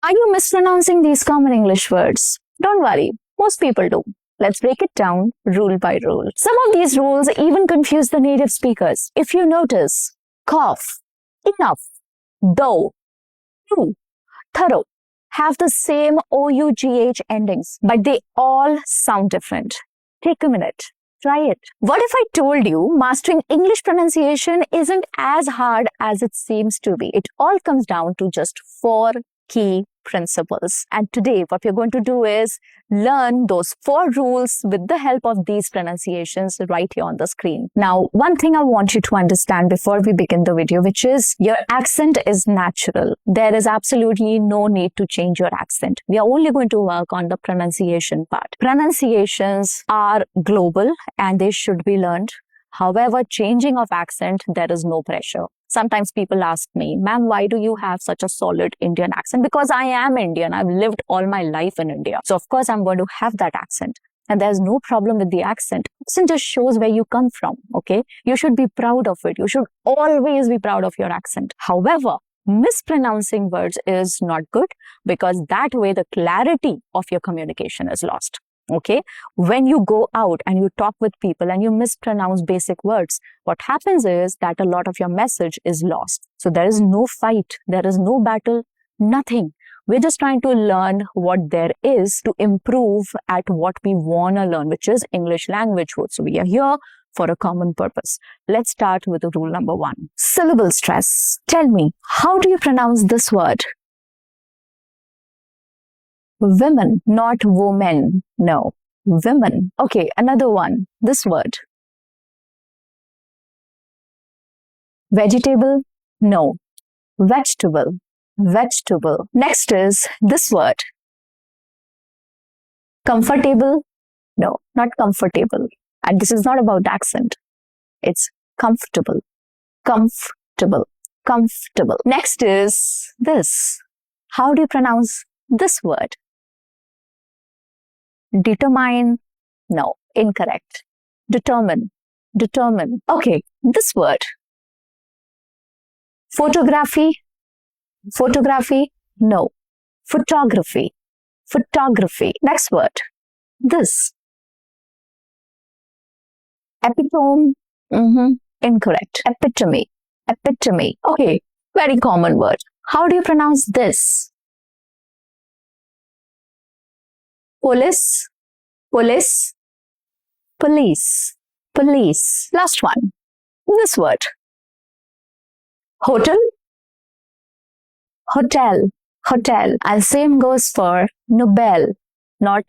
Are you mispronouncing these common English words? Don't worry, most people do. Let's break it down rule by rule. Some of these rules even confuse the native speakers. If you notice, cough, enough, though, true, thorough have the same OUGH endings, but they all sound different. Take a minute. Try it. What if I told you mastering English pronunciation isn't as hard as it seems to be? It all comes down to just 4 key principles. And today what we're going to do is learn those 4 rules with the help of these pronunciations right here on the screen. Now, one thing I want you to understand before we begin the video, which is your accent is natural. There is absolutely no need to change your accent. We are only going to work on the pronunciation part. Pronunciations are global and they should be learned. However, changing of accent, there is no pressure. Sometimes people ask me, ma'am, why do you have such a solid Indian accent? Because I am Indian. I've lived all my life in India. So of course, I'm going to have that accent. And there's no problem with the accent. Accent just shows where you come from, okay? You should be proud of it. You should always be proud of your accent. However, mispronouncing words is not good because that way the clarity of your communication is lost. Okay, when you go out and you talk with people and you mispronounce basic words, what happens is that a lot of your message is lost. So there is no fight, there is no battle, nothing. We're just trying to learn what there is to improve at what we want to learn, which is English language roots. So we are here for a common purpose. Let's start with the rule number 1. Syllable stress. Tell me, how do you pronounce this word? Women, not women. No, women. Okay, another one. This word. Vegetable? No. Vegetable. Vegetable. Next is this word. Comfortable? No, not comfortable. And this is not about accent. It's comfortable. Comfortable. Comfortable. Next is this. How do you pronounce this word? Determine? No, incorrect. Determine. Determine. Okay, this word. Photography? Photography? No. Photography. Photography. Next word. This. Epitome? Incorrect. Epitome. Epitome. Okay, very common word. How do you pronounce this? Police, police, police, police. Last one. This word. Hotel, hotel, hotel. And same goes for Nobel, not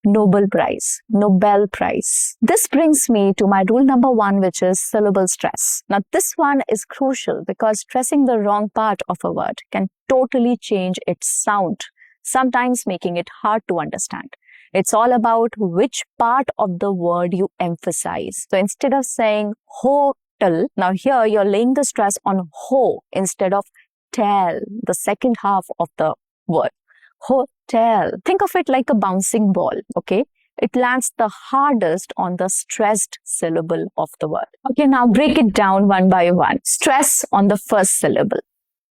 Nobel Prize, Nobel Prize. This brings me to my rule number 1, which is syllable stress. Now, this one is crucial because stressing the wrong part of a word can totally change its sound, sometimes making it hard to understand. It's all about which part of the word you emphasize. So instead of saying hotel, now here you're laying the stress on ho instead of tel, the second half of the word. Hotel. Think of it like a bouncing ball, okay? It lands the hardest on the stressed syllable of the word. Okay, now break it down one by one. Stress on the first syllable.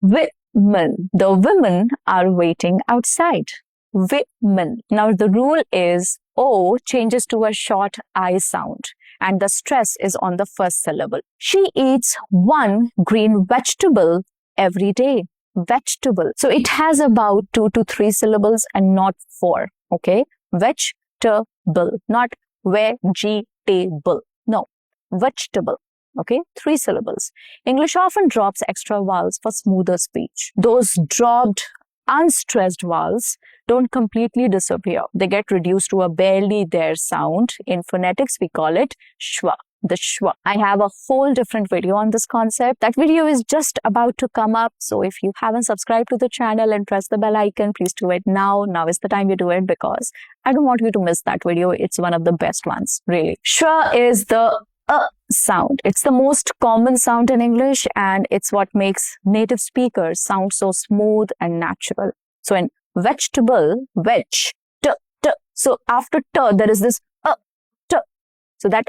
Women. The women are waiting outside. Women. Now the rule is O changes to a short I sound and the stress is on the first syllable. She eats 1 green vegetable every day. Vegetable. So it has about 2 to 3 syllables and not 4. Okay. Vegetable, not vegetable. No. Vegetable. Okay, 3 syllables. English often drops extra vowels for smoother speech. Those dropped, unstressed vowels don't completely disappear. They get reduced to a barely there sound. In phonetics, we call it schwa, the schwa. I have a whole different video on this concept. That video is just about to come up. So if you haven't subscribed to the channel and press the bell icon, please do it now. Now is the time you do it because I don't want you to miss that video. It's one of the best ones, really. Schwa is the sound. It's the most common sound in English and it's what makes native speakers sound so smooth and natural. So in vegetable, veg, t. So after t, there is this t. So that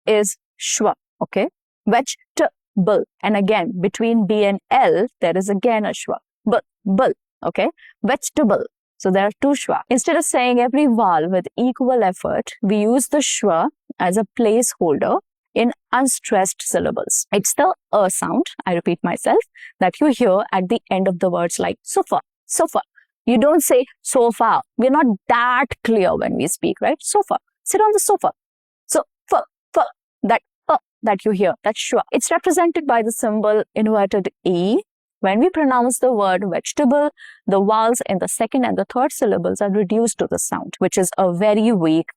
is schwa, okay? Vegetable. And again, between B and L, there is again a schwa. B. Okay, vegetable. So there are two schwa. Instead of saying every vowel with equal effort, we use the schwa as a placeholder in unstressed syllables. It's the sound, I repeat myself, that you hear at the end of the words like sofa, sofa. You don't say sofa. We're not that clear when we speak, right? Sofa. Sit on the sofa. So, that you hear, that schwa. It's represented by the symbol inverted E. When we pronounce the word vegetable, the vowels in the second and the third syllables are reduced to the sound, which is a very weak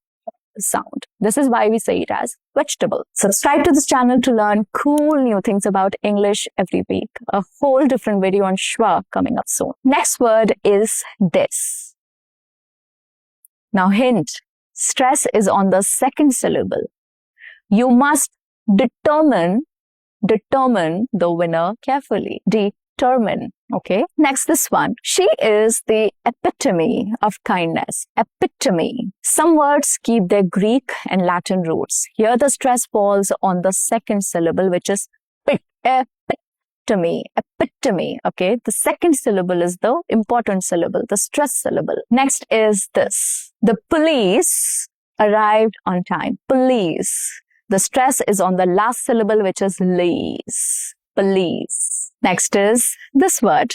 sound. This is why we say it as vegetable. Subscribe to this channel to learn cool new things about English every week. A whole different video on schwa coming up soon. Next word is this. Now hint, stress is on the second syllable. You must determine the winner carefully. Determine. Okay. Next, this one. She is the epitome of kindness. Epitome. Some words keep their Greek and Latin roots. Here the stress falls on the second syllable, which is epitome. Epitome. Okay. The second syllable is the important syllable, the stress syllable. Next is this. The police arrived on time. Police. The stress is on the last syllable, which is lease. Police. Next is this word.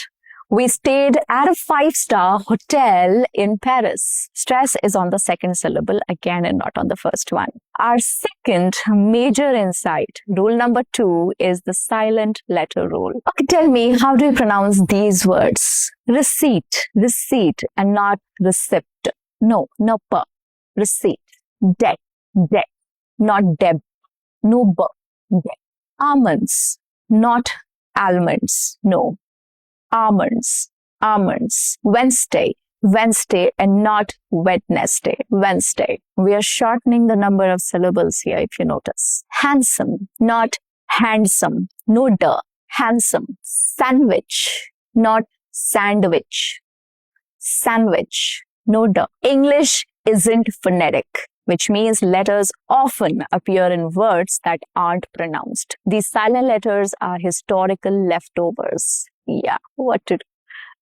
We stayed at a 5-star hotel in Paris. Stress is on the second syllable again and not on the first one. Our second major insight, rule number 2, is the silent letter rule. Okay, tell me, how do you pronounce these words? Receipt, receipt, and not receipt. No, no per. Receipt. Debt, debt, not deb. No b. Debt. Almonds, not almonds. No. Almonds, almonds. Wednesday, Wednesday, and not Wednesday. Wednesday. We are shortening the number of syllables here, if you notice. Handsome, not handsome. No duh. Handsome. Sandwich, not sandwich. Sandwich. No duh. English isn't phonetic, which means letters often appear in words that aren't pronounced. These silent letters are historical leftovers. Yeah, what to do?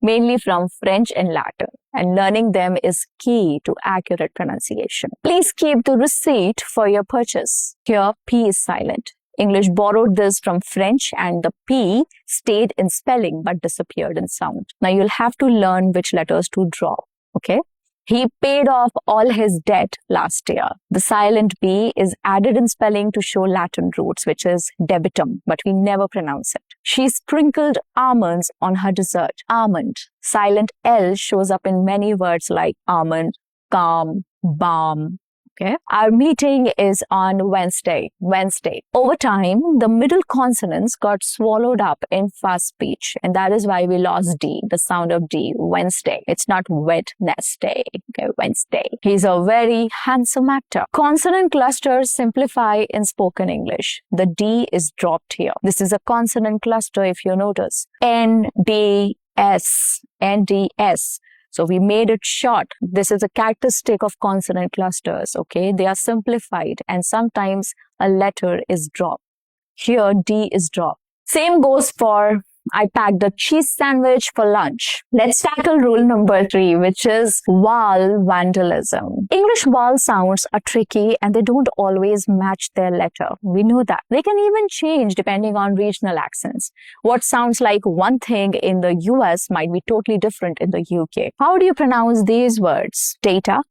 Mainly from French and Latin, and learning them is key to accurate pronunciation. Please keep the receipt for your purchase. Here, P is silent. English borrowed this from French, and the P stayed in spelling but disappeared in sound. Now you'll have to learn which letters to draw, okay? He paid off all his debt last year. The silent B is added in spelling to show Latin roots, which is debitum, but we never pronounce it. She sprinkled almonds on her dessert. Almond. Silent L shows up in many words like almond, calm, balm. Okay. Our meeting is on Wednesday. Wednesday. Over time, the middle consonants got swallowed up in fast speech, and that is why we lost D, the sound of D. Wednesday. It's not Wednesday. Okay, Wednesday. He's a very handsome actor. Consonant clusters simplify in spoken English. The D is dropped here. This is a consonant cluster, if you notice. N, D, S, N, D, S. So we made it short. This is a characteristic of consonant clusters, okay? They are simplified and sometimes a letter is dropped. Here, D is dropped. Same goes for, I packed a cheese sandwich for lunch. Let's tackle rule number 3, which is vowel vandalism. English vowel sounds are tricky and they don't always match their letter. We know that. They can even change depending on regional accents. What sounds like one thing in the US might be totally different in the UK. How do you pronounce these words? Data,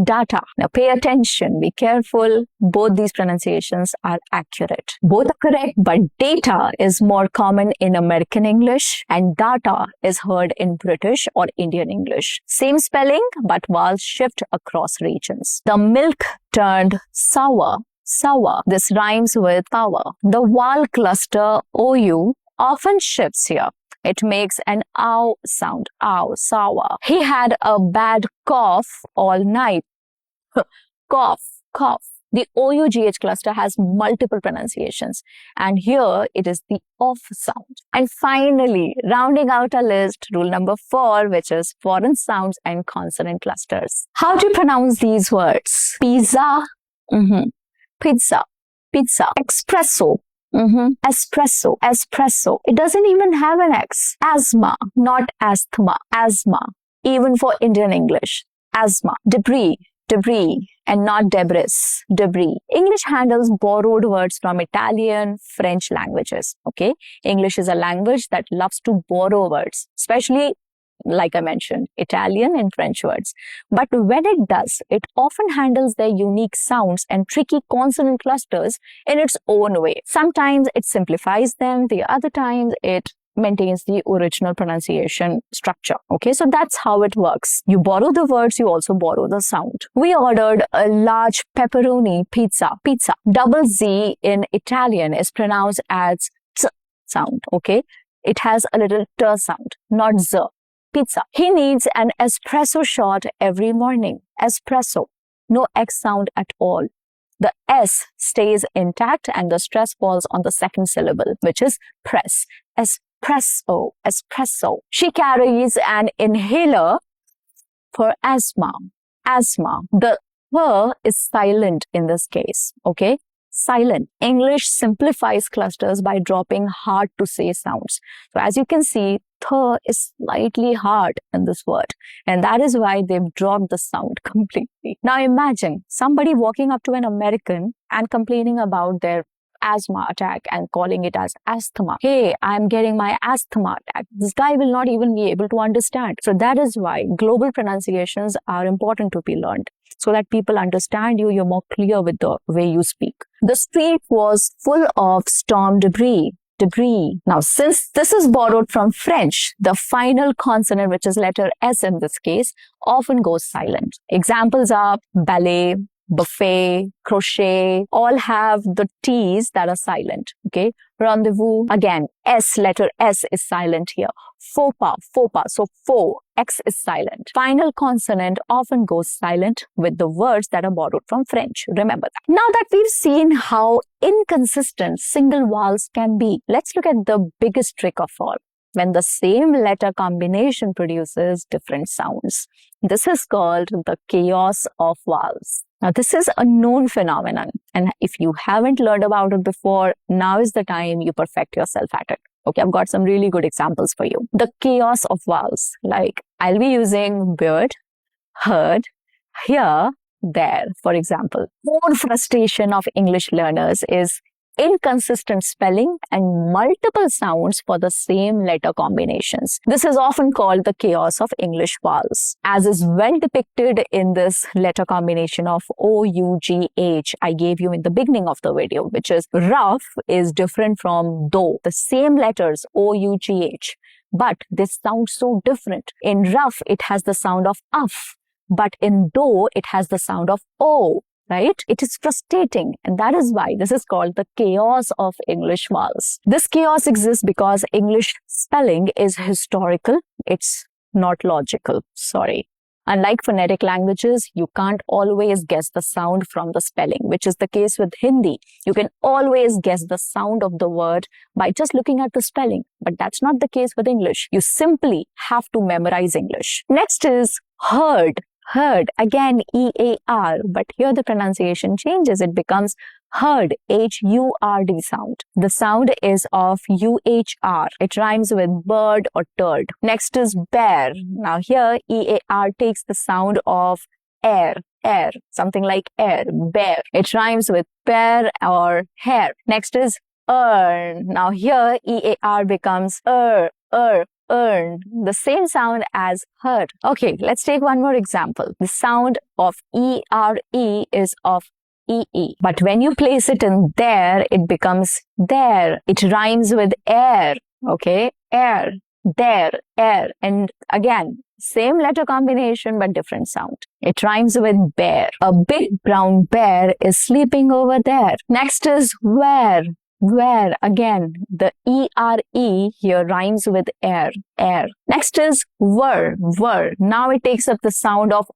data. Now pay attention, be careful. Both these pronunciations are accurate. Both are correct, but data is more common in American English and data is heard in British or Indian English. Same spelling, but vowels shift across regions. The milk turned sour, sour. This rhymes with power. The vowel cluster OU often shifts here. It makes an ow sound, ow, sour. He had a bad cough all night. Cough, cough. The OUGH cluster has multiple pronunciations, and here it is the off sound. And finally, rounding out our list, rule number 4, which is foreign sounds and consonant clusters. How do you pronounce these words? Pizza, pizza, pizza. Espresso, Espresso, espresso. It doesn't even have an X. Asthma, not asthma, asthma. Even for Indian English, asthma. Debris, debris, and not debris, debris. English handles borrowed words from Italian, French languages, okay? English is a language that loves to borrow words, especially, like I mentioned, Italian and French words. But when it does, it often handles their unique sounds and tricky consonant clusters in its own way. Sometimes it simplifies them, the other times it maintains the original pronunciation structure. Okay, so that's how it works. You borrow the words, you also borrow the sound. We ordered a large pepperoni pizza. Pizza. Double Z in Italian is pronounced as Z sound. Okay, it has a little T sound, not Z. Pizza. He needs an espresso shot every morning. Espresso. No X sound at all. The S stays intact and the stress falls on the second syllable, which is press. Espresso, espresso. She carries an inhaler for asthma. Asthma. The H is silent in this case. Okay? Silent. English simplifies clusters by dropping hard to say sounds. So as you can see, th is slightly hard in this word, and that is why they've dropped the sound completely. Now imagine somebody walking up to an American and complaining about their asthma attack and calling it as asthma. Hey, I'm getting my asthma attack. This guy will not even be able to understand. So that is why global pronunciations are important to be learned, so that people understand you, you're more clear with the way you speak. The street was full of storm debris. Now, since this is borrowed from French, the final consonant, which is letter S in this case, often goes silent. Examples are ballet, buffet, crochet, all have the T's that are silent. Okay. Rendezvous, again, S, letter S is silent here. Faux pas, so faux, X is silent. Final consonant often goes silent with the words that are borrowed from French. Remember that. Now that we've seen how inconsistent single vowels can be, let's look at the biggest trick of all. When the same letter combination produces different sounds. This is called the chaos of vowels. Now, this is a known phenomenon, and if you haven't learned about it before, now is the time you perfect yourself at it. Okay, I've got some really good examples for you. The chaos of vowels, like I'll be using beard, heard, here, there, for example. More frustration of English learners is inconsistent spelling and multiple sounds for the same letter combinations. This is often called the chaos of English vowels, as is well depicted in this letter combination of O-U-G-H I gave you in the beginning of the video, which is rough is different from though. The same letters O-U-G-H, but they sound so different. In rough, it has the sound of uff, but in though, it has the sound of O. Right? It is frustrating, and that is why this is called the chaos of English vowels. This chaos exists because English spelling is historical. It's not logical. Sorry. Unlike phonetic languages, you can't always guess the sound from the spelling, which is the case with Hindi. You can always guess the sound of the word by just looking at the spelling, but that's not the case with English. You simply have to memorize English. Next is heard. Heard, again E-A-R, but here the pronunciation changes. It becomes heard, H-U-R-D sound. The sound is of U-H-R. It rhymes with bird or turd. Next is bear. Now here E-A-R takes the sound of air, something like air, bear. It rhymes with pear or hair. Next is earn. Now here E-A-R becomes earn, the same sound as heard. Okay, let's take one more example. The sound of E-R-E is of E-E. But when you place it in there, it becomes there. It rhymes with air. Okay, air, there, air. And again, same letter combination but different sound. It rhymes with bear. A big brown bear is sleeping over there. Next is where. Where, again, the E-R-E here rhymes with air. Next is were. Now it takes up the sound of